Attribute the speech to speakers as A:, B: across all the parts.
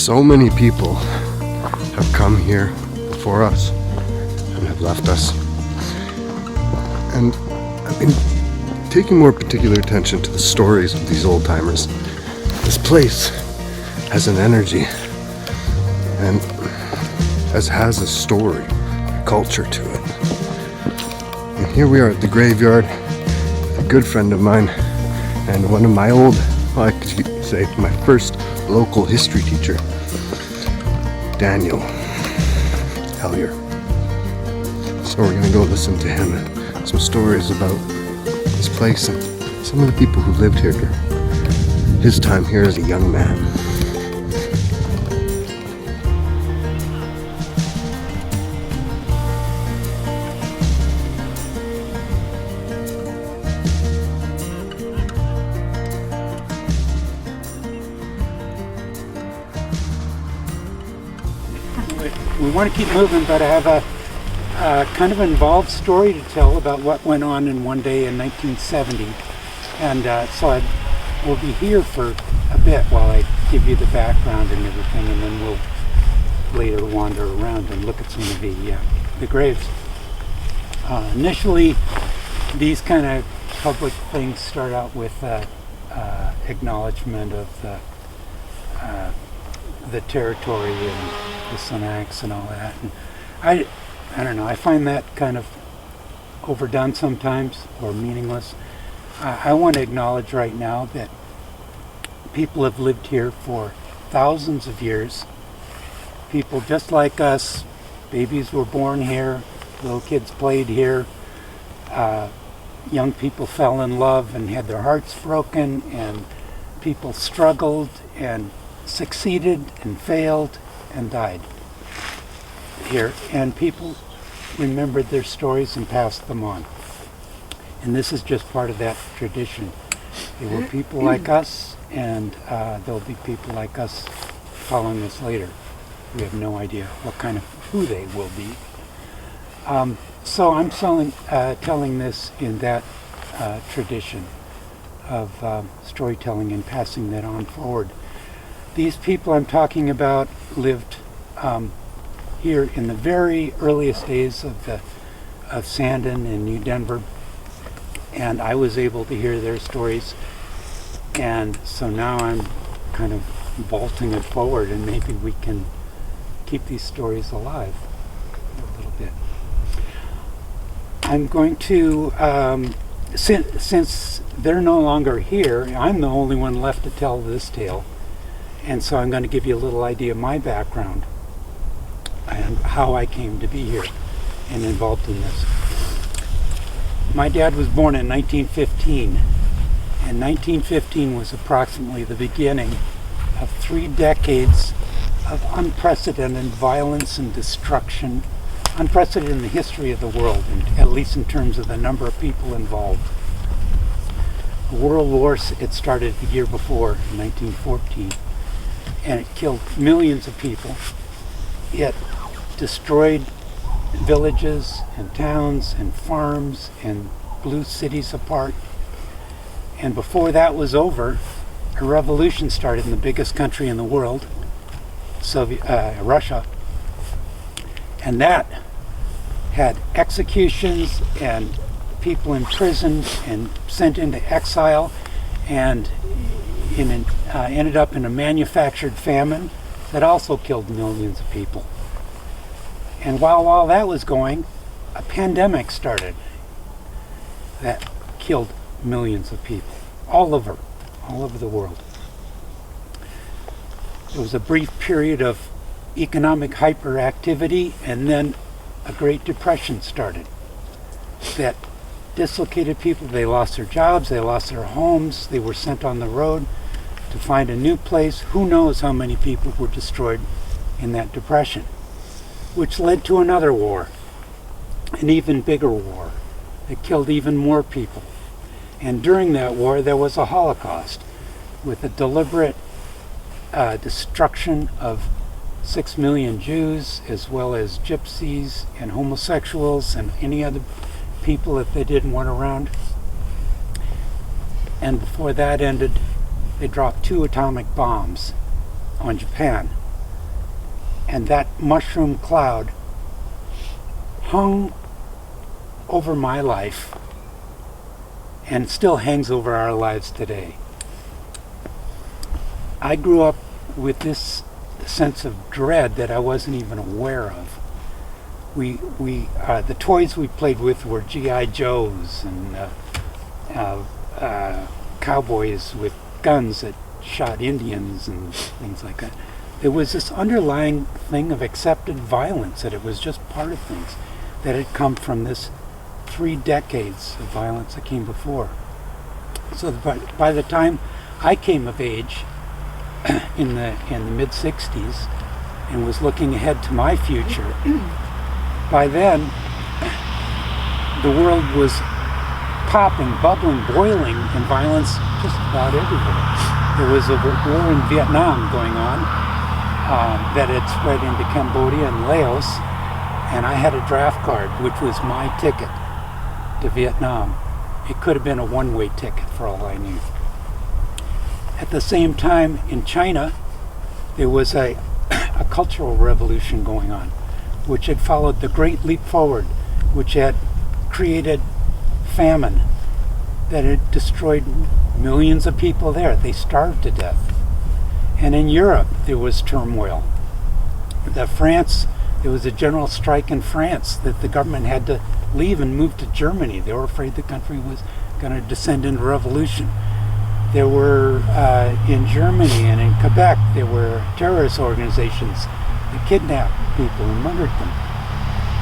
A: So many people have come here before us and have left us. And I've been taking more particular attention to the stories of these old-timers. This place has an energy and has a story, a culture to it. And here we are at the graveyard with a good friend of mine and one of my I could say my first local history teacher, Daniel Hellyer. So we're gonna go listen to him and some stories about this place and some of the people who lived here during his time here as a young man.
B: We want to keep moving, but I have a kind of involved story to tell about what went on in one day in 1970. And so I will be here for a bit while I give you the background and everything, and then we'll later wander around and look at some of the graves. Initially, these kind of public things start out with acknowledgement of the territory and the Sunaks and all that. And I don't know, I find that kind of overdone sometimes or meaningless. I want to acknowledge right now that people have lived here for thousands of years. People just like us, babies were born here, little kids played here, young people fell in love and had their hearts broken, and people struggled and succeeded and failed and died here, and people remembered their stories and passed them on. And this is just part of that tradition. There were people like us, and there'll be people like us following us later. We have no idea who they will be. So I'm telling this in that tradition of storytelling and passing that on forward. These people I'm talking about lived here in the very earliest days of Sandon and New Denver, and I was able to hear their stories, and so now I'm kind of vaulting it forward, and maybe we can keep these stories alive a little bit. I'm going to, since they're no longer here, I'm the only one left to tell this tale. And so I'm going to give you a little idea of my background and how I came to be here and involved in this. My dad was born in 1915, and 1915 was approximately the beginning of 3 decades of unprecedented violence and destruction, unprecedented in the history of the world, at least in terms of the number of people involved. World War, it started the year before, in 1914. And it killed millions of people. It destroyed villages and towns and farms and blew cities apart. And before that was over, a revolution started in the biggest country in the world, Russia. And that had executions and people imprisoned and sent into exile, and ended up in a manufactured famine that also killed millions of people. And while all that was going, a pandemic started that killed millions of people all over the world. There was a brief period of economic hyperactivity, and then a Great Depression started that dislocated people. They lost their jobs, they lost their homes, they were sent on the road to find a new place. Who knows how many people were destroyed in that depression, which led to another war, an even bigger war that killed even more people. And during that war there was a Holocaust with a deliberate destruction of 6 million Jews, as well as gypsies and homosexuals and any other people that they didn't want around. And before that ended, they dropped 2 atomic bombs on Japan And that mushroom cloud hung over my life and still hangs over our lives today. I grew up with this sense of dread that I wasn't even aware of. The toys we played with were G.I. Joes and cowboys with guns that shot Indians and things like that. There was this underlying thing of accepted violence, that it was just part of things, that had come from this 3 decades of violence that came before. So by the time I came of age in the mid-60s and was looking ahead to my future, by then the world was popping, bubbling, boiling in violence just about everywhere. There was a war in Vietnam going on that had spread into Cambodia and Laos, and I had a draft card, which was my ticket to Vietnam. It could have been a one-way ticket for all I knew. At the same time, in China, there was a cultural revolution going on, which had followed the Great Leap Forward, which had created famine, that had destroyed millions of people there. They starved to death. And in Europe, there was turmoil. There was a general strike in France that the government had to leave and move to Germany. They were afraid the country was going to descend into revolution. There were, in Germany and in Quebec, there were terrorist organizations that kidnapped people and murdered them.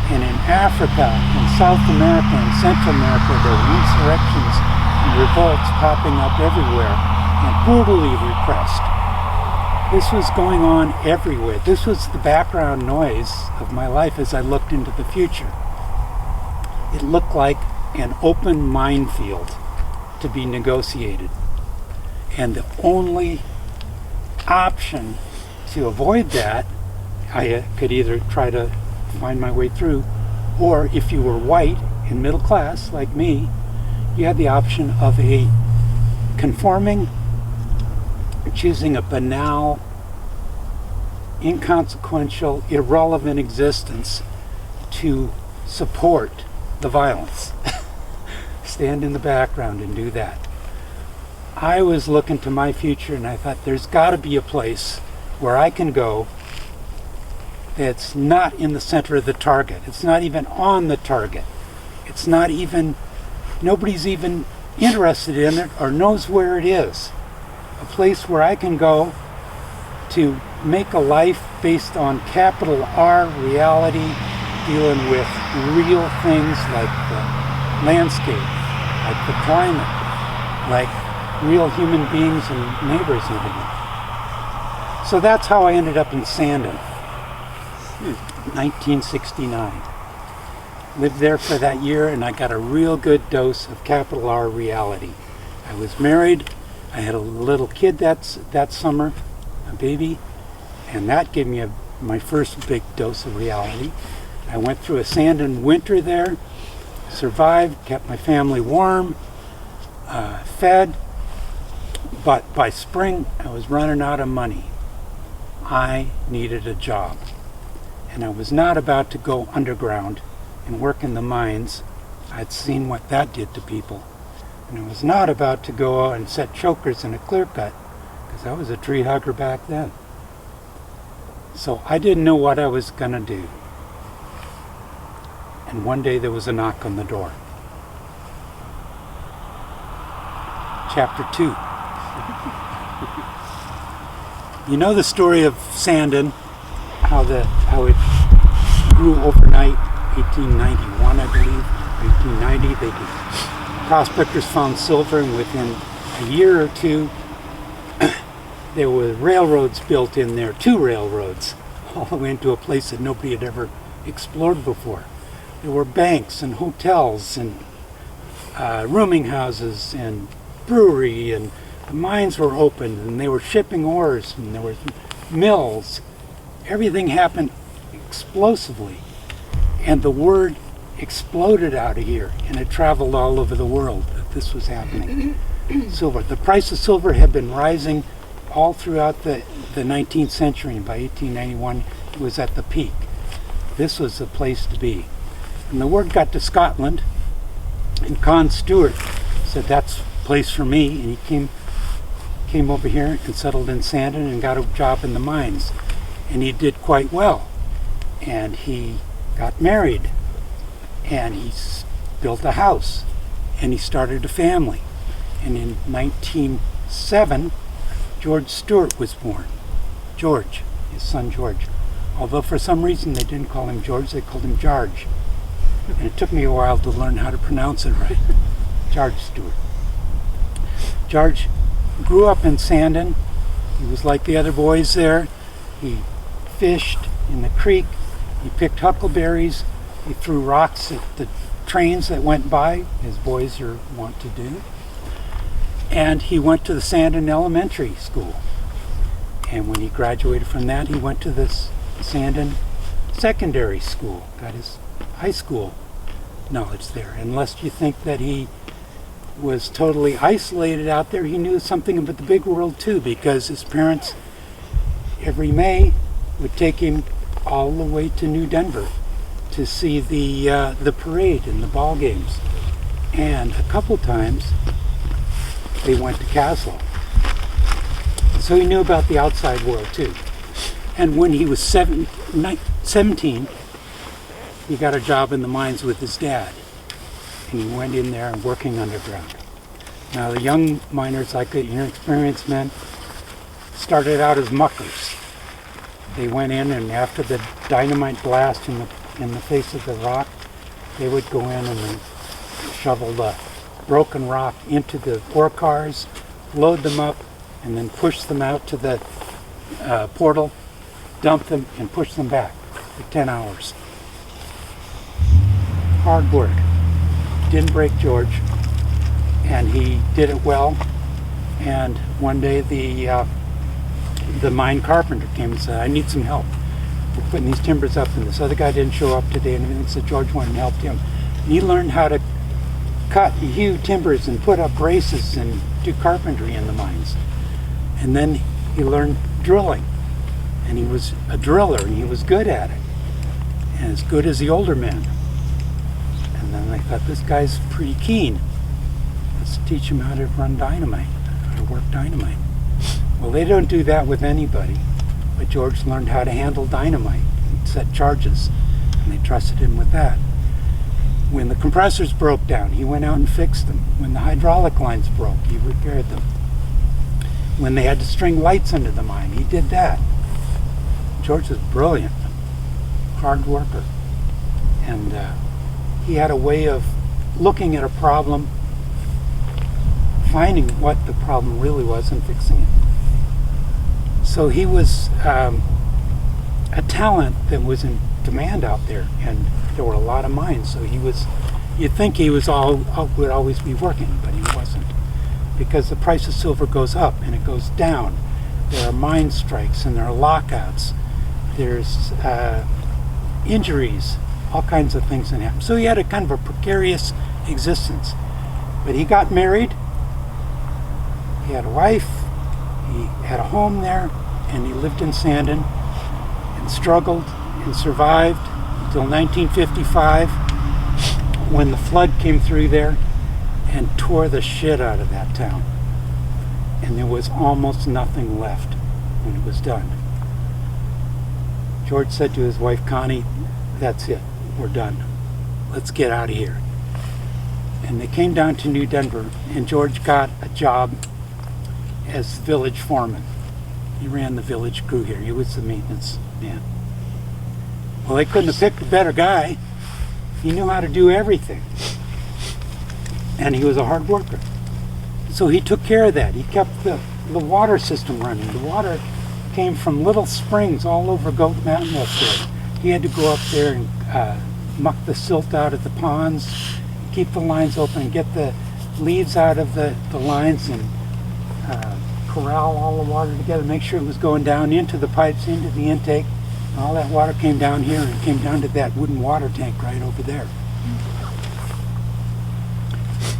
B: And in Africa, in South America, and Central America, there were insurrections and revolts popping up everywhere and brutally repressed. This was going on everywhere. This was the background noise of my life as I looked into the future. It looked like an open minefield to be negotiated. And the only option to avoid that, I could either try to find my way through, or if you were white and middle class like me, you had the option of a conforming, choosing a banal, inconsequential, irrelevant existence to support the violence. Stand in the background and do that. I was looking to my future and I thought there's got to be a place where I can go that's not in the center of the target. It's not even on the target. It's not even, nobody's even interested in it or knows where it is. A place where I can go to make a life based on capital R reality, dealing with real things like the landscape, like the climate, like real human beings and neighbors even. So that's how I ended up in Sandon, 1969. Lived there for that year and I got a real good dose of capital R reality. I was married, I had a little kid that summer, a baby, and that gave me my first big dose of reality. I went through a Sandon winter there, survived, kept my family warm, fed, but by spring I was running out of money. I needed a job, and I was not about to go underground and work in the mines. I'd seen what that did to people, and I was not about to go and set chokers in a clear cut, because I was a tree hugger back then. So I didn't know what I was gonna do. And one day there was a knock on the door. Chapter 2. You know the story of Sandon, how it grew overnight, 1891 I believe, 1890. Prospectors found silver, and within a year or two there were railroads built in there, 2 railroads, all the way into a place that nobody had ever explored before. There were banks and hotels and rooming houses and brewery, and the mines were open and they were shipping ores and there were mills. Everything happened explosively, and the word exploded out of here, and it traveled all over the world that this was happening. Silver. The price of silver had been rising all throughout the 19th century, and by 1891 was at the peak. This was the place to be. And the word got to Scotland, and Con Stewart said, that's the place for me, and he came over here and settled in Sandon and got a job in the mines. And he did quite well. And he got married, and he built a house, and he started a family. And in 1907, George Stewart was born. George, his son George. Although for some reason they didn't call him George, they called him George. And it took me a while to learn how to pronounce it right. George Stewart. George grew up in Sandon. He was like the other boys there. He fished in the creek. He picked huckleberries. He threw rocks at the trains that went by, as boys are wont to do. And he went to the Sandon Elementary School. And when he graduated from that, he went to the Sandon Secondary School, got his high school knowledge there. Unless you think that he was totally isolated out there, he knew something about the big world too, because his parents every May would take him all the way to New Denver to see the parade and the ball games. And a couple times they went to Castle. So he knew about the outside world too. And when he was 17, he got a job in the mines with his dad. And he went in there and working underground. Now the young miners, like the inexperienced men, started out as muckers. They went in, and after the dynamite blast in the face of the rock, they would go in and then shovel the broken rock into the ore cars, load them up, and then push them out to the portal, dump them, and push them back for 10 hours. Hard work. Didn't break George, and he did it well. And one day the mine carpenter came and said, I need some help. We're putting these timbers up, and this other guy didn't show up today, and everything. So George went and helped him. And he learned how to cut and hew timbers and put up braces and do carpentry in the mines. And then he learned drilling, and he was a driller, and he was good at it, and as good as the older men. And then they thought, this guy's pretty keen. Let's teach him how to run dynamite, how to work dynamite. Well, they don't do that with anybody, but George learned how to handle dynamite and set charges, and they trusted him with that. When the compressors broke down, he went out and fixed them. When the hydraulic lines broke, he repaired them. When they had to string lights into the mine, he did that. George was brilliant, hard worker, and he had a way of looking at a problem, finding what the problem really was, and fixing it. So he was a talent that was in demand out there, and there were a lot of mines. So you'd think he was would always be working, but he wasn't, because the price of silver goes up and it goes down. There are mine strikes and there are lockouts. There's injuries, all kinds of things that happen. So he had a kind of a precarious existence. But he got married, he had a wife, he had a home there, and he lived in Sandon and struggled and survived until 1955, when the flood came through there and tore the shit out of that town. And there was almost nothing left when it was done. George said to his wife, Connie, that's it, we're done. Let's get out of here. And they came down to New Denver, and George got a job as village foreman. He ran the village crew here. He was the maintenance man. Well, they couldn't have picked a better guy. He knew how to do everything. And he was a hard worker. So he took care of that. He kept the water system running. The water came from little springs all over Goat Mountain up there. He had to go up there and muck the silt out of the ponds, keep the lines open, and get the leaves out of the lines, and corral all the water together, make sure it was going down into the pipes, into the intake. And all that water came down here and came down to that wooden water tank right over there.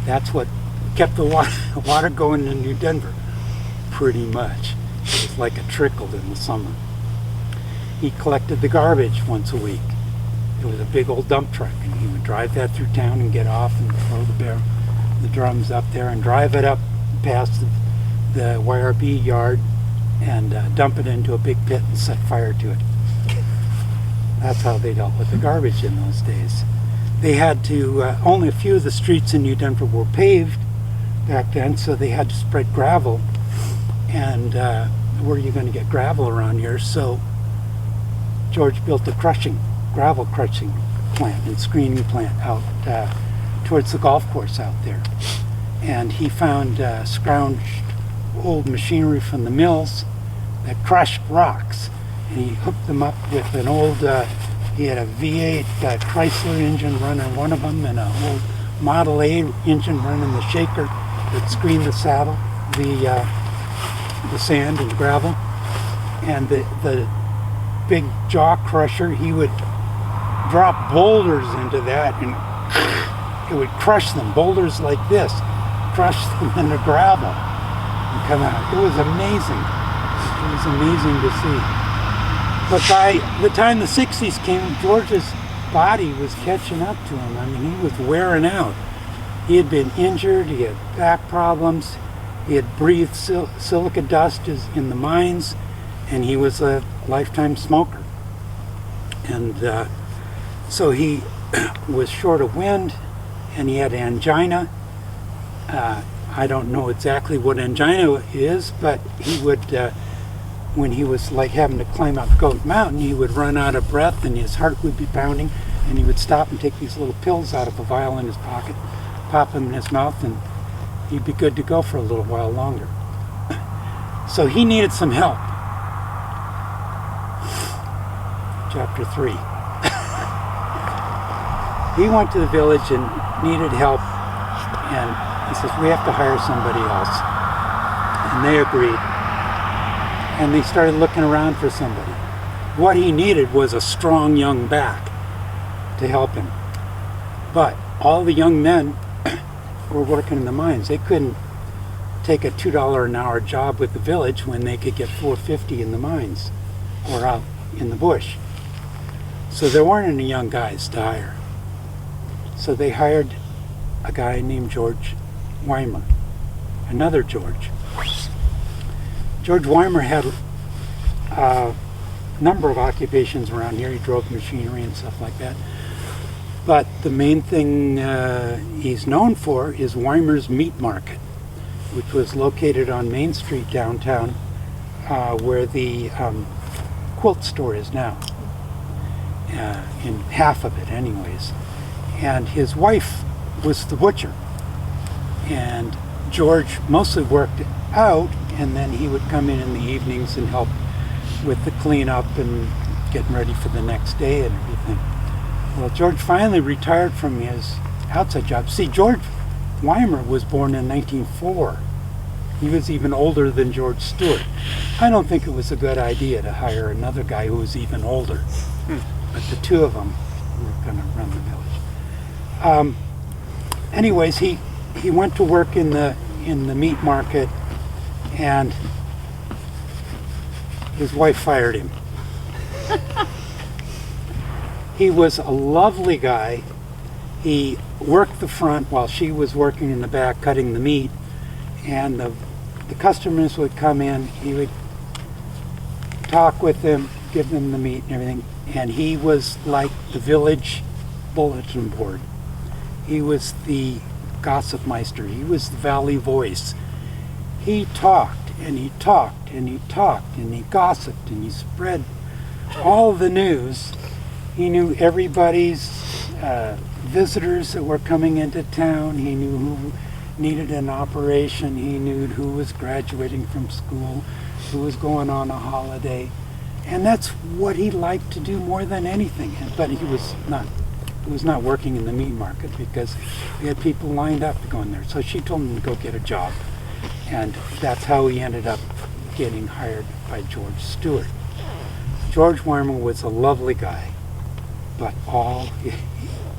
B: That's what kept the water going in New Denver, pretty much. It was like a trickle in the summer. he collected the garbage once a week. It was a big old dump truck, and he would drive that through town and get off and throw the drums up there and drive it up past the YRB yard and dump it into a big pit and set fire to it. That's how they dealt with the garbage in those days. They had to, only a few of the streets in New Denver were paved back then, so they had to spread gravel. And where are you going to get gravel around here? So George built a gravel crushing plant and screening plant out towards the golf course out there. And he found scrounged old machinery from the mills that crushed rocks. And he hooked them up with an old, he had a V8 Chrysler engine running one of them and an old Model A engine running the shaker that screened the saddle, the sand and gravel. And the big jaw crusher, he would drop boulders into that and it would crush them, boulders like this, crush them into gravel and come out. It was amazing. It was amazing to see. But by the time the 60s came, George's body was catching up to him. I mean, he was wearing out. He had been injured, he had back problems, he had breathed silica dust in the mines, and he was a lifetime smoker. And so he was short of wind, and he had angina. I don't know exactly what angina is, but he would, when he was like having to climb up Goat Mountain, he would run out of breath and his heart would be pounding, and he would stop and take these little pills out of a vial in his pocket, pop them in his mouth, and he'd be good to go for a little while longer. So he needed some help. Chapter 3. He went to the village and needed help, and he says, we have to hire somebody else. And they agreed. And they started looking around for somebody. What he needed was a strong young back to help him. But all the young men were working in the mines. They couldn't take a $2 an hour job with the village when they could get $4.50 in the mines or out in the bush. So there weren't any young guys to hire. So they hired a guy named George Weimer, another George. George Weimer had a number of occupations around here. He drove machinery and stuff like that. But the main thing he's known for is Weimer's Meat Market, which was located on Main Street downtown, where the quilt store is now, in half of it anyways. And his wife was the butcher. And George mostly worked out, and then he would come in the evenings and help with the cleanup and getting ready for the next day and everything. Well, George finally retired from his outside job. See, George Weimer was born in 1904. He was even older than George Stewart. I don't think it was a good idea to hire another guy who was even older. But the two of them were going to run the village. Anyways, he went to work in the meat market, and his wife fired him. He was a lovely guy. He worked the front while she was working in the back cutting the meat, and the customers would come in. He would talk with them, give them the meat and everything, and he was like the village bulletin board. He was the gossip meister. He was the valley voice. He talked and he talked and he talked and he gossiped and he spread all the news. He knew everybody's visitors that were coming into town. He knew who needed an operation. He knew who was graduating from school, who was going on a holiday. And that's what he liked to do more than anything. But he was not working in the meat market because he had people lined up to go in there. So she told him to go get a job. And that's how he ended up getting hired by George Stewart. George Weimer was a lovely guy, but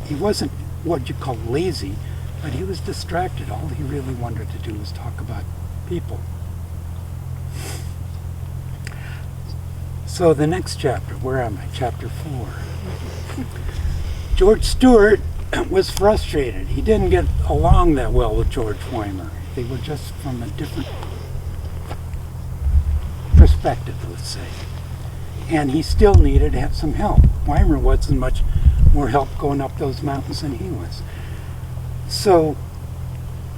B: he wasn't what you call lazy, but he was distracted. All he really wanted to do was talk about people. So the next chapter, where am I? Chapter 4. George Stewart was frustrated. He didn't get along that well with George Weimer. They were just from a different perspective, let's say. And he still needed to have some help. Weimer wasn't much more help going up those mountains than he was. So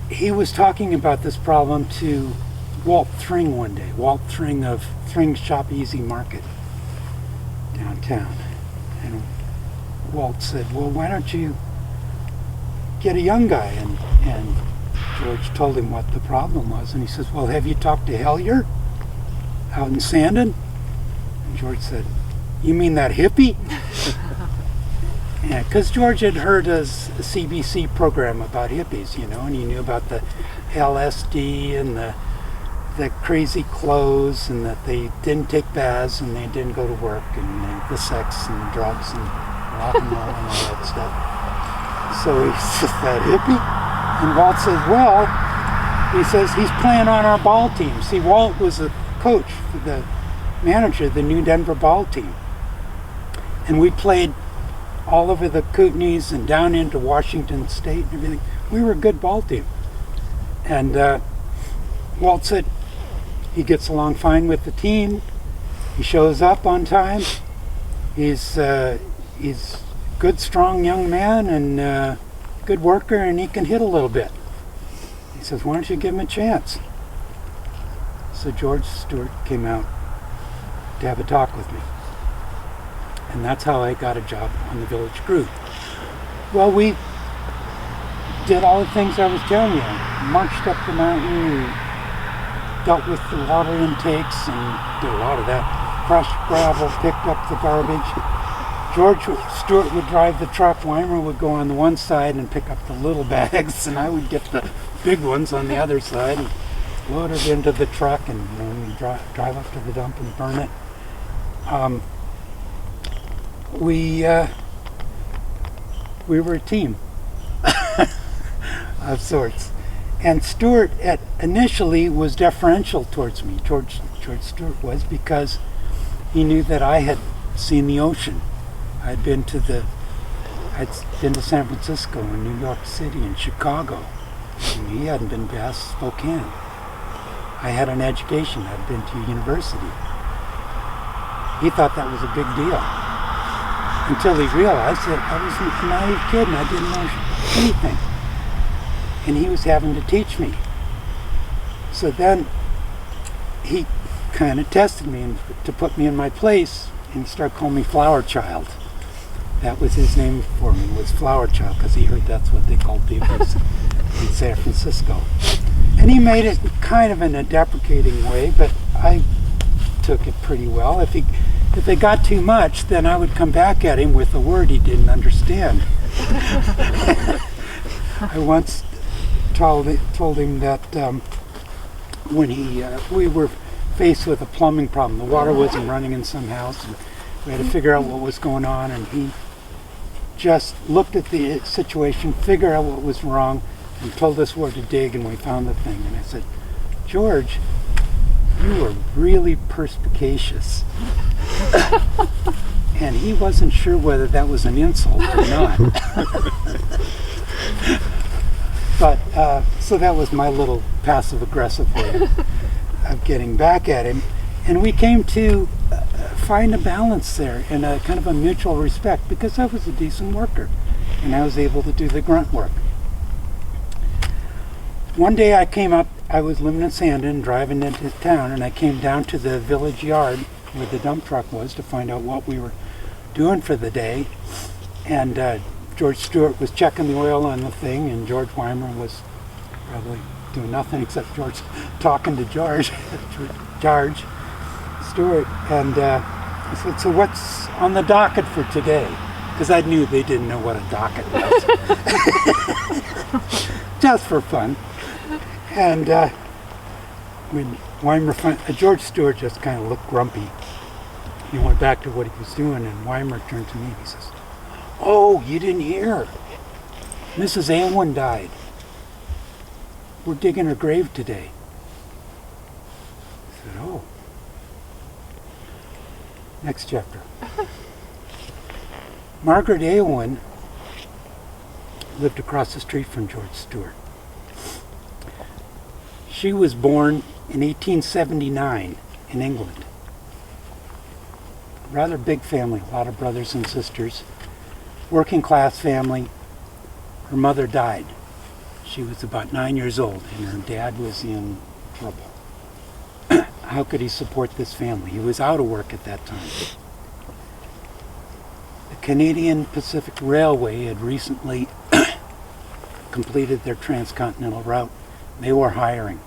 B: he was talking about this problem to Walt Thring one day. Walt Thring of Thring's Shop Easy Market downtown. And Walt said, well, why don't you get a young guy? And George told him what the problem was. And he says, well, have you talked to Hellyer out in Sandon? And George said, you mean that hippie? Yeah, because George had heard a CBC program about hippies, you know, and he knew about the LSD and the crazy clothes, and that they didn't take baths and they didn't go to work, and the sex and the drugs and rock and roll and all that stuff. So he says, that hippie? And Walt says, well, he says, he's playing on our ball team. See, Walt was a coach, the manager of the New Denver ball team. And we played all over the Kootenays and down into Washington State and everything. We were a good ball team. And Walt said he gets along fine with the team. He shows up on time. He's a good, strong young man and good worker, and he can hit a little bit. He says, why don't you give him a chance? So George Stewart came out to have a talk with me. And that's how I got a job on the village group. Well, we did all the things I was telling you. Marched up the mountain, and dealt with the water intakes, and did a lot of that. Crushed gravel, picked up the garbage. George Stewart would drive the truck. Weimer would go on the one side and pick up the little bags, and I would get the big ones on the other side and load it into the truck, and we'd drive up to the dump and burn it. We were a team of sorts. And Stewart initially was deferential towards me. George Stewart was, because he knew that I had seen the ocean. I'd been to San Francisco and New York City and Chicago. And he hadn't been past Slocan. I had an education. I'd been to university. He thought that was a big deal. Until he realized that I was a naive kid and I didn't know anything. And he was having to teach me. So then he kind of tested me to put me in my place, and he started calling me Flower Child. That was his name for me, was Flower Child, because he heard that's what they called people in San Francisco. And he made it kind of in a deprecating way, but I took it pretty well. If it got too much, then I would come back at him with a word he didn't understand. I once told him that when we were faced with a plumbing problem, the water wasn't running in some house, and we had to figure out what was going on, and he just looked at the situation, figured out what was wrong, and told us where to dig, and we found the thing. And I said, George, you were really perspicacious. And he wasn't sure whether that was an insult or not. But, so that was my little passive-aggressive way of getting back at him. And we came to find a balance there and a kind of a mutual respect, because I was a decent worker and I was able to do the grunt work. One day I came up, I was living in Sandon, driving into town, and I came down to the village yard where the dump truck was to find out what we were doing for the day. And George Stewart was checking the oil on the thing, and George Weimer was probably doing nothing except George talking to George Stewart. And I said, so what's on the docket for today? Because I knew they didn't know what a docket was. Just for fun. And when Weimer George Stewart just kind of looked grumpy. He went back to what he was doing, and Weimer turned to me and he says, oh, you didn't hear. Mrs. Alwin died. We're digging her grave today. I said, oh. Next chapter. Margaret Alwin lived across the street from George Stewart. She was born in 1879 in England. Rather big family, a lot of brothers and sisters. Working class family. Her mother died. She was about 9 years old and her dad was in trouble. How could he support this family? He was out of work at that time. The Canadian Pacific Railway had recently completed their transcontinental route. They were hiring.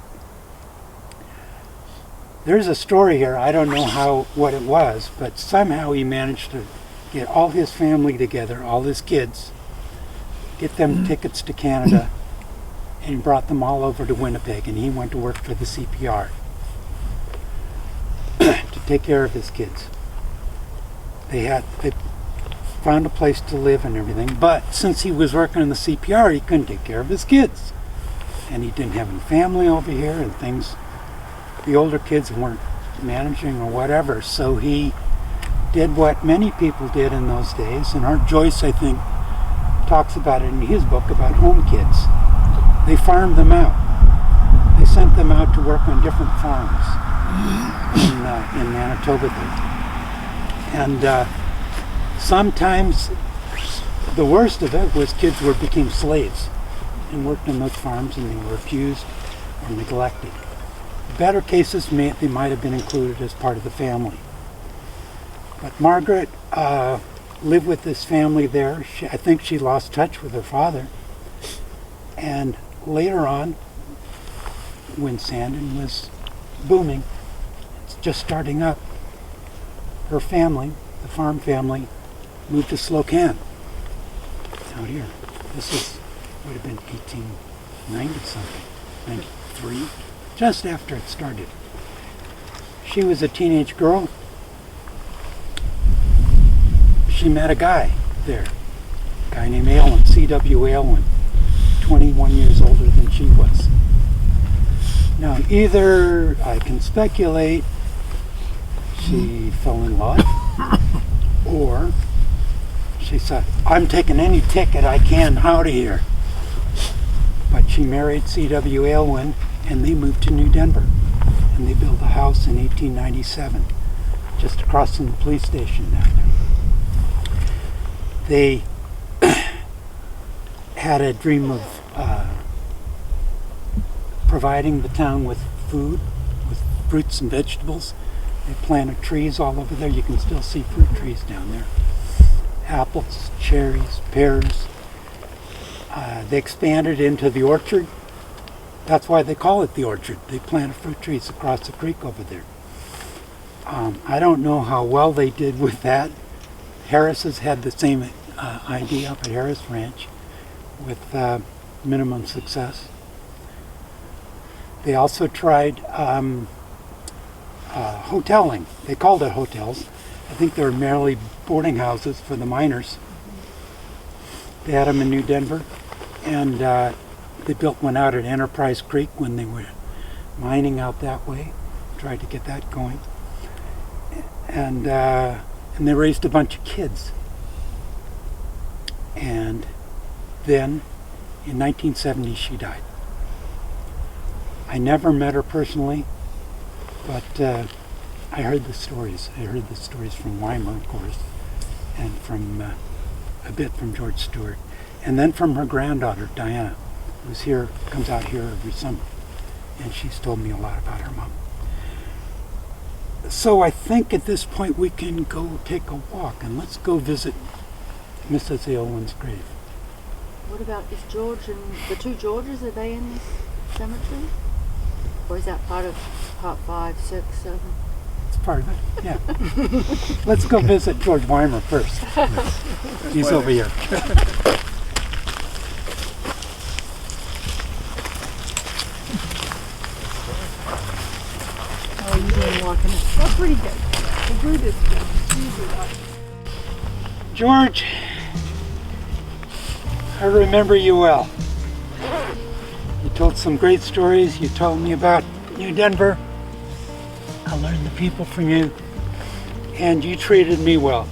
B: There's a story here, I don't know what it was, but somehow he managed to get all his family together, all his kids, get them tickets to Canada, and he brought them all over to Winnipeg, and he went to work for the CPR to take care of his kids. They found a place to live and everything, but since he was working in the CPR, he couldn't take care of his kids. And he didn't have any family over here and things. The older kids weren't managing or whatever, so he did what many people did in those days, and Art Joyce, I think, talks about it in his book about home kids. They farmed them out. They sent them out to work on different farms in Manitoba there. And sometimes the worst of it was kids became slaves and worked on those farms, and they were abused or neglected. Better cases, they might have been included as part of the family. But Margaret lived with this family there. I think she lost touch with her father. And later on, when Sandon was booming, it's just starting up, her family, the farm family, moved to Slocan, out here. Would have been 1890 something, 93. Just after it started. She was a teenage girl. She met a guy there, a guy named Alwin, C.W. Alwin, 21 years older than she was. Now, either I can speculate she fell in love, or she said, I'm taking any ticket I can out of here. But she married C.W. Alwin, and they moved to New Denver, and they built a house in 1897 just across from the police station down there. They had a dream of providing the town with food, with fruits and vegetables. They planted trees all over there. You can still see fruit trees down there. Apples, cherries, pears. They expanded into the orchard. That's why they call it the orchard. They planted fruit trees across the creek over there. I don't know how well they did with that. Harris's had the same idea up at Harris Ranch with minimum success. They also tried hoteling. They called it hotels. I think they were merely boarding houses for the miners. They had them in New Denver, and they built one out at Enterprise Creek when they were mining out that way. Tried to get that going, and they raised a bunch of kids. And then, in 1970, she died. I never met her personally, but I heard the stories. I heard the stories from Weimer, of course, and from a bit from George Stewart, and then from her granddaughter, Diana, who's here, comes out here every summer, and she's told me a lot about her mom. So I think at this point we can go take a walk, and let's go visit Mrs. Alwin's grave.
C: What about, is George and the two Georges, are they in this cemetery? Or is that part of part 5, 6, 7?
B: It's part of it, yeah. Let's go visit George Weimer first. He's over here.
D: Oh, you're doing walking. That's pretty good. The good is good.
B: George, I remember you well. You told some great stories. You told me about New Denver. I learned the people from you. and you treated me well.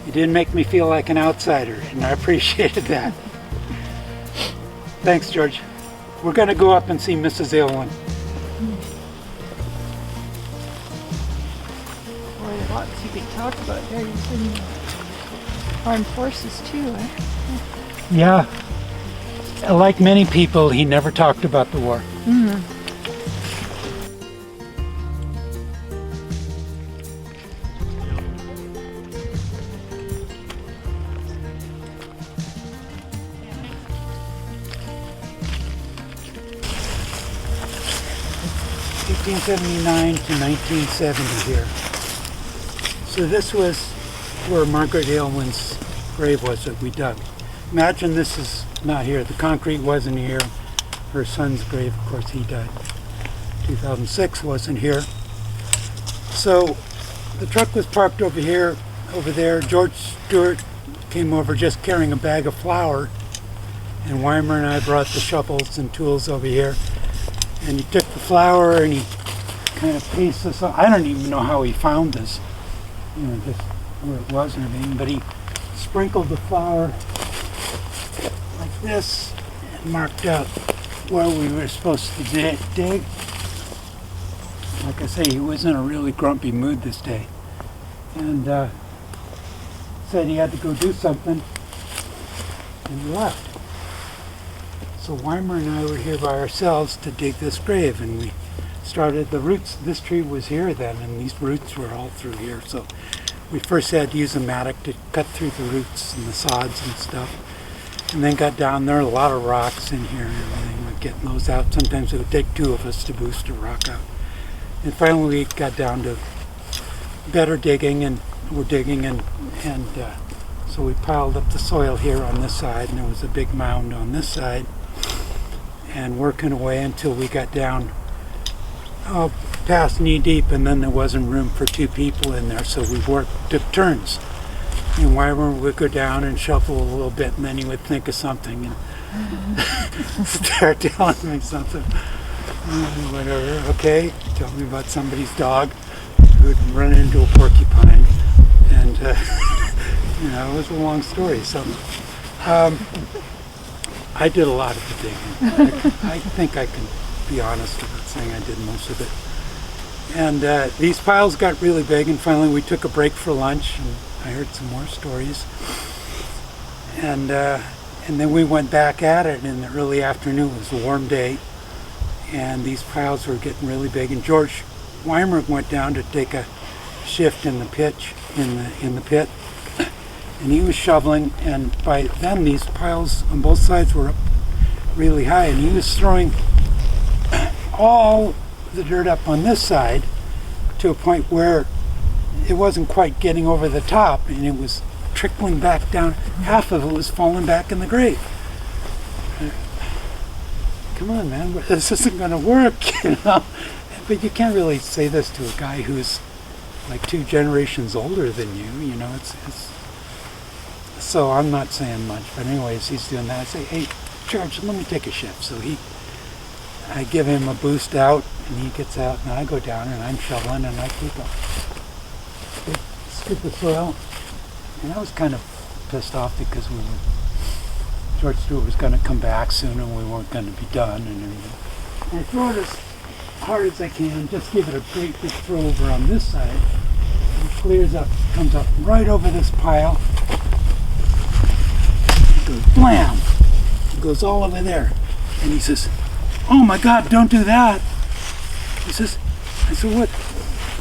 B: You didn't make me feel like an outsider, and I appreciated that. Thanks, George. We're going to go up and see Mrs. Alwin.
D: Boy, lots you could talk about there. You've been in the armed forces too, eh?
B: Yeah. Like many people, he never talked about the war.
D: Mm.
B: (1879 to 1970) here. So this was where Margaret Alwin's grave was that we dug. Imagine this is not here. The concrete wasn't here. Her son's grave, of course, he died. 2006 wasn't here. So the truck was parked over here, over there. George Stewart came over just carrying a bag of flour, and Weimer and I brought the shovels and tools over here. And he took the flour and he kind of pasted this on. I don't even know how he found this, you know, just where it was and everything, but he sprinkled the flour like this and marked out where we were supposed to dig. Like I say, he was in a really grumpy mood this day, and said he had to go do something, and he left. So Weimer and I were here by ourselves to dig this grave, and we started the roots. This tree was here then, and these roots were all through here. So we first had to use a mattock to cut through the roots and the sods and stuff, and then got down there. A lot of rocks in here and everything. We're getting those out. Sometimes it would take two of us to boost a rock out. And finally we got down to better digging, and we're digging, and so we piled up the soil here on this side, and there was a big mound on this side, and working away until we got down past knee deep, and then there wasn't room for two people in there, so we took turns. And Weimer would go down and shuffle a little bit, and then he would think of something and start telling me something. Whatever, okay, tell me about somebody's dog who had run into a porcupine, and you know, it was a long story. So I did a lot of the digging. I think I can be honest about saying I did most of it. And these piles got really big, and finally we took a break for lunch, and I heard some more stories. And then we went back at it in the early afternoon. It was a warm day, and these piles were getting really big. And George Weimer went down to take a shift in the pitch in the pit, and he was shoveling. And by then, these piles on both sides were up really high, and he was throwing all the dirt up on this side to a point where it wasn't quite getting over the top, and it was trickling back down. Half of it was falling back in the grave. Come on, man, this isn't going to work, you know. But you can't really say this to a guy who's like 2 generations older than you, you know. It's so I'm not saying much, but anyways, he's doing that. I say, hey, George, let me take a shift. So I give him a boost out, and he gets out, and I go down, and I'm shoveling, and I keep a big scoop of soil. And I was kind of pissed off because George Stewart was going to come back soon, and we weren't going to be done and everything. And I throw it as hard as I can, just give it a great big throw over on this side. And it clears up, comes up right over this pile. It goes blam! It goes all over there. And he says, oh my God, don't do that. He says, I said, what?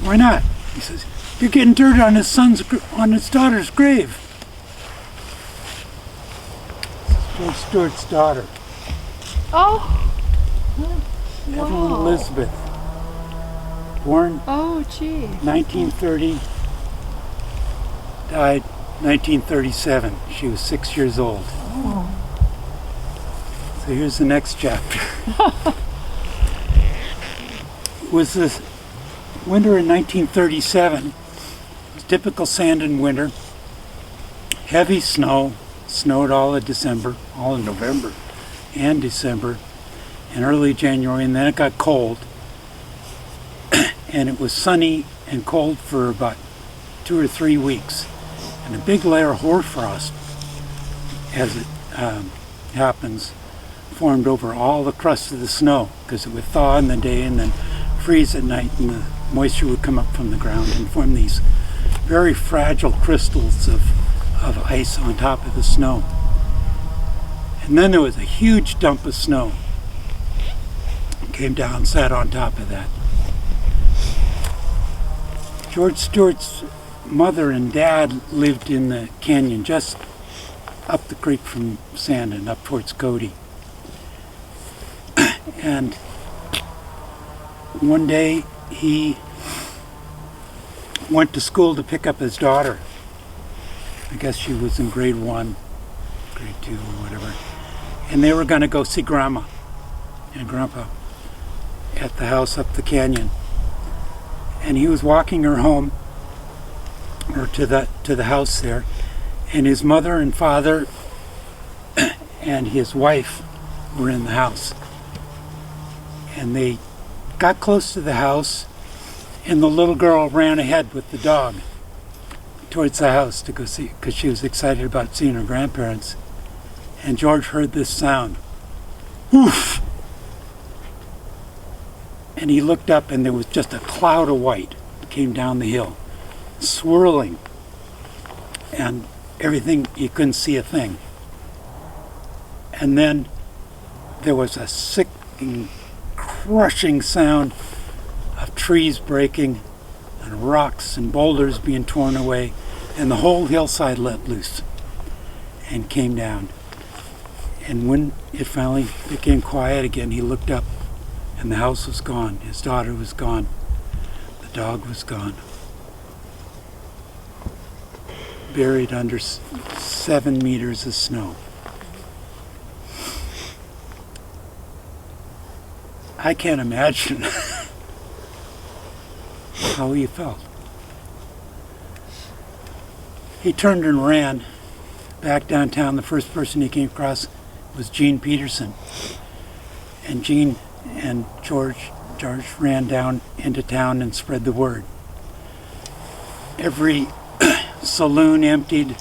B: Why not? He says, you're getting dirt on his daughter's grave. George Stewart's daughter.
D: Oh!
B: Evelyn
D: Wow.
B: Elizabeth. Born
D: Oh, gee.
B: 1930, died 1937. She was 6 years old.
D: Oh.
B: So here's the next chapter. It was this winter in 1937. It was typical Sandon winter. Heavy snow. Snowed all of December, all of November and December, and early January, and then it got cold. and it was sunny and cold for about 2 or 3 weeks. And a big layer of hoarfrost, as it happens, formed over all the crust of the snow, because it would thaw in the day and then freeze at night, and the moisture would come up from the ground and form these very fragile crystals of ice on top of the snow. And then there was a huge dump of snow. It came down, sat on top of that. George Stewart's mother and dad lived in the canyon just up the creek from Sandon, up towards Cody. And one day he went to school to pick up his daughter. I guess she was in grade 1, grade 2, or whatever. And they were going to go see Grandma and Grandpa at the house up the canyon. And he was walking her home, or to the house there, and his mother and father and his wife were in the house. And they got close to the house, and the little girl ran ahead with the dog towards the house to go see, because she was excited about seeing her grandparents. And George heard this sound, whoosh! And he looked up, and there was just a cloud of white that came down the hill, swirling, and everything, you couldn't see a thing. And then there was a sickening, crushing sound of trees breaking and rocks and boulders being torn away, and the whole hillside let loose and came down. And when it finally became quiet again, he looked up, and the house was gone. His daughter was gone. The dog was gone. Buried under 7 meters of snow. I can't imagine how he felt. He turned and ran back downtown. The first person he came across was Gene Peterson. And Gene and George ran down into town and spread the word. Every saloon emptied,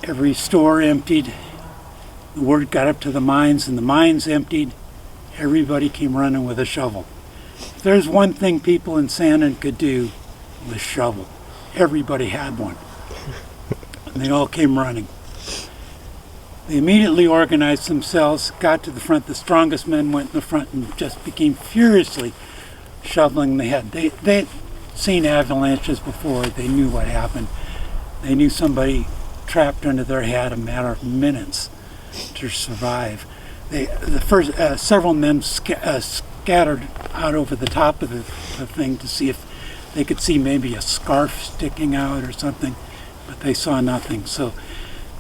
B: every store emptied. The word got up to the mines, and the mines emptied. Everybody came running with a shovel. If there's one thing people in Sandon could do, it was shovel. Everybody had one. And they all came running. They immediately organized themselves, got to the front. The strongest men went in the front and just became furiously shoveling the head. They'd seen avalanches before. They knew what happened. They knew somebody trapped under their head a matter of minutes to survive. Several men scattered out over the top of the thing to see if they could see maybe a scarf sticking out or something, but they saw nothing. So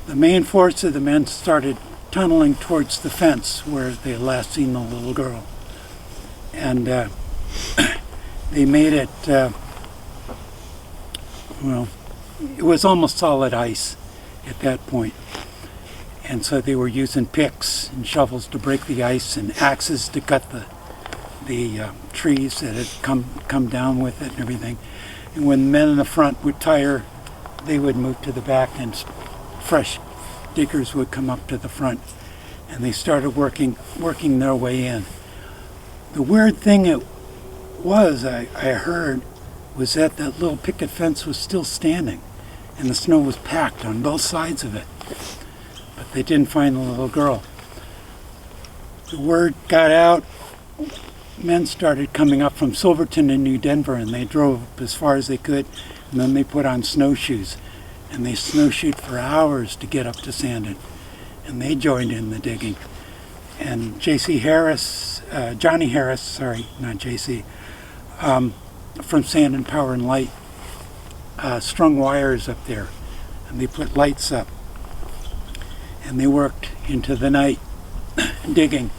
B: the main force of the men started tunneling towards the fence where they had last seen the little girl. And they made it, it was almost solid ice at that point. And so they were using picks and shovels to break the ice and axes to cut the trees that had come down with it and everything. And when the men in the front would tire, they would move to the back, and fresh diggers would come up to the front, and they started working their way in. The weird thing it was, I heard, was that little picket fence was still standing, and the snow was packed on both sides of it. But they didn't find the little girl. The word got out. Men started coming up from Silverton and New Denver, and they drove as far as they could, and then they put on snowshoes, and they snowshoed for hours to get up to Sandon, and they joined in the digging. And Johnny Harris, from Sandon Power and Light, strung wires up there, and they put lights up, and they worked into the night digging.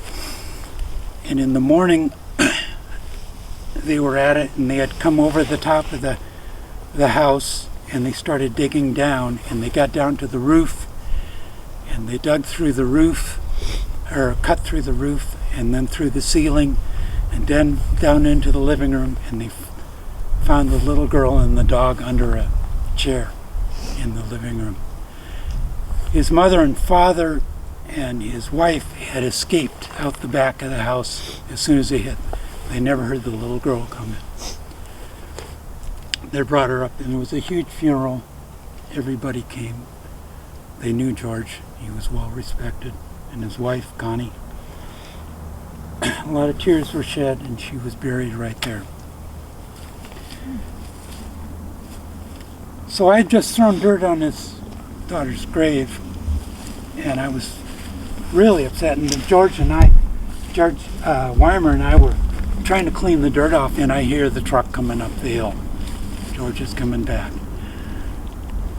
B: And in the morning, they were at it, and they had come over the top of the house, and they started digging down, and they got down to the roof, and they dug through the roof, or cut through the roof, and then through the ceiling, and then down into the living room, and they found the little girl and the dog under a chair in the living room. His mother and father and his wife had escaped out the back of the house as soon as they hit. They never heard the little girl come in. They brought her up, and it was a huge funeral. Everybody came. They knew George. He was well respected. And his wife, Connie. A lot of tears were shed, and she was buried right there. So I had just thrown dirt on his daughter's grave, and I was really upset. And George Weimer and I were trying to clean the dirt off, and I hear the truck coming up the hill. George is coming back.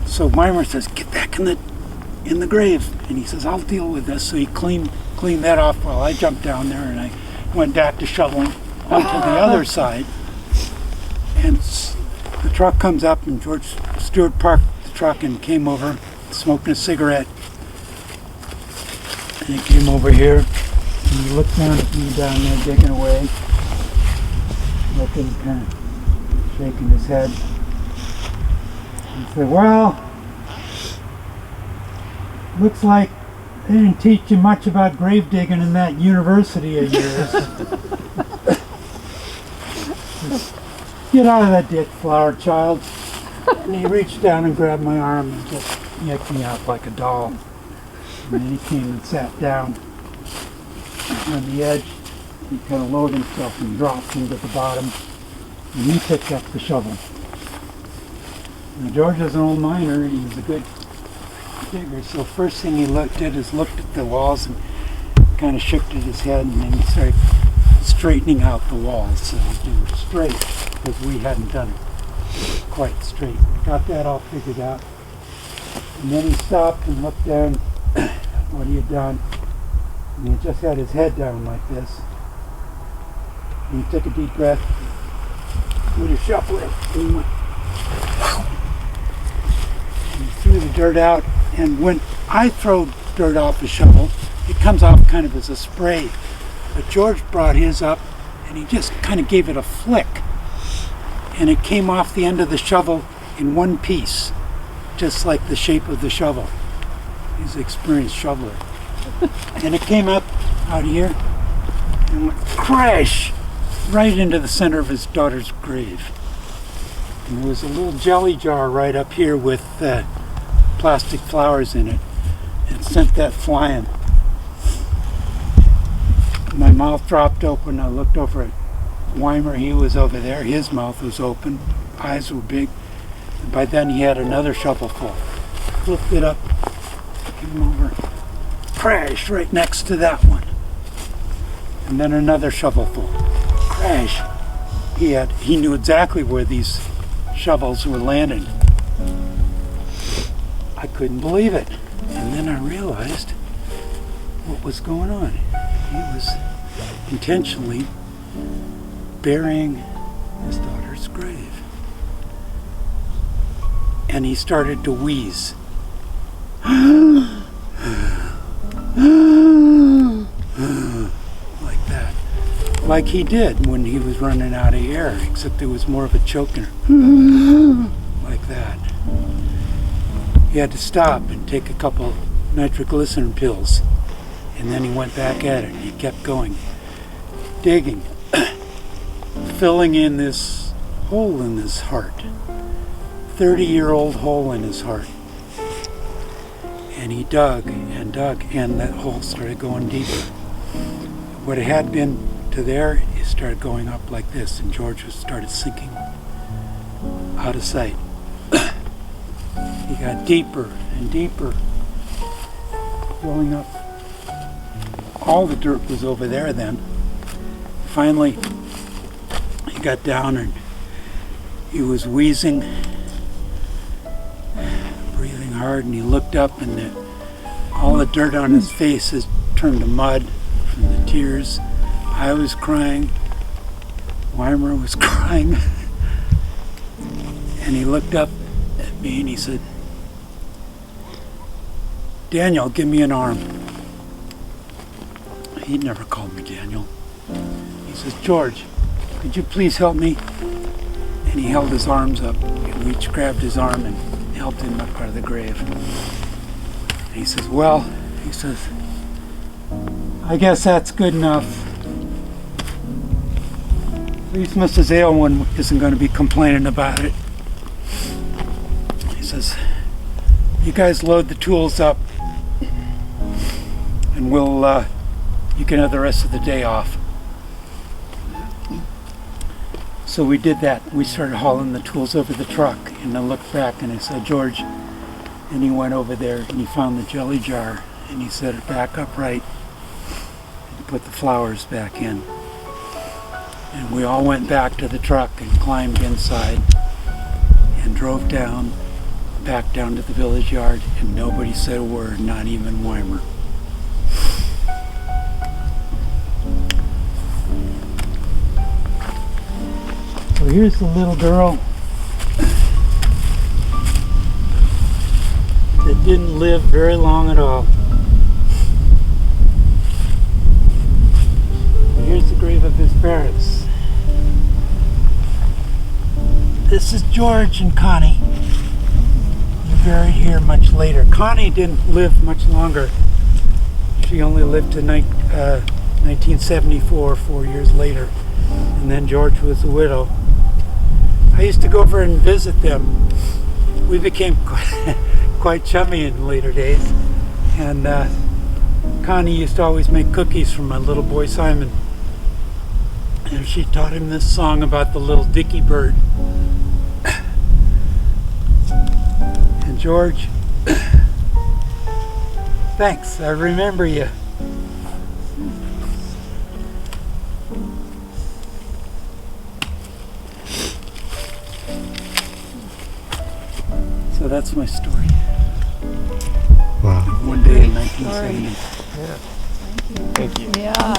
B: So Weimer says, "Get back in the grave," and he says, "I'll deal with this." So he cleaned that off while I jumped down there, and I went back to shoveling onto the other side. And the truck comes up, and George Stewart parked the truck and came over, smoking a cigarette. And he came over here, and he looked down at me down there digging away, looking, kind of shaking his head. He said, "Well, looks like they didn't teach you much about grave digging in that university of yours. Just get out of that ditch, flower child." And he reached down and grabbed my arm and just yanked me out like a doll. And then he came and sat down on the edge. He kind of lowered himself and dropped into the bottom. And he picked up the shovel. Now, George is an old miner. He was a good digger. So first thing he did is looked at the walls and kind of shifted his head, and then he started straightening out the walls so they were straight, because we hadn't done it quite straight. Got that all figured out. And then he stopped and looked down at what he had done. And he just had his head down like this. And he took a deep breath. With his shovel, and he went, and he threw the dirt out. And when I throw dirt off a shovel, it comes off kind of as a spray. But George brought his up, and he just kind of gave it a flick. And it came off the end of the shovel in one piece, just like the shape of the shovel. He's an experienced shoveler. And it came up out here and went crash right into the center of his daughter's grave. And there was a little jelly jar right up here with plastic flowers in it, and sent that flying. My mouth dropped open. I looked over at Weimer. He was over there. His mouth was open. Eyes were big. And by then he had another shovelful. Flipped it up, came over, crashed right next to that one. And then another shovelful. Crash. He knew exactly where these shovels were landing. I couldn't believe it. And then I realized what was going on. He was intentionally burying his daughter's grave. And he started to wheeze. Like that. Like he did when he was running out of air, except there was more of a choking. Like that. He had to stop and take a couple nitroglycerin pills. And then he went back at it. He kept going. Digging. Filling in this hole in his heart. 30-year-old hole in his heart. And he dug, and that hole started going deeper. What it had been to there, it started going up like this, and George started sinking out of sight. He got deeper and deeper, filling up. All the dirt was over there then. Finally, he got down and he was wheezing, breathing hard, and he looked up, and all the dirt on his face has turned to mud from the tears. I was crying. Weimer was crying. And he looked up at me and he said, "Daniel, give me an arm." He'd never called me Daniel. He says, George, could you please help me? And he held his arms up. And we each grabbed his arm and helped him up out of the grave. And he says, well, he says, I guess that's good enough. At least Mrs. Alwin isn't going to be complaining about it. He says, you guys load the tools up and you can have the rest of the day off. So we did that. We started hauling the tools over the truck, and I looked back and I said, George, and he went over there and he found the jelly jar and he set it back upright and put the flowers back in. And we all went back to the truck and climbed inside and drove back down to the village yard, and nobody said a word, not even Weimer. So here's the little girl that didn't live very long at all. Here's the grave of his parents. This is George and Connie. They're buried here much later. Connie didn't live much longer. She only lived to 1974, 4 years later. And then George was a widow. I used to go over and visit them. We became quite chummy in later days. And Connie used to always make cookies for my little boy Simon. And she taught him this song about the little dicky bird. And George, thanks, I remember you. So that's my story.
A: Wow.
B: One day in 1970.
D: Thank you. Yeah.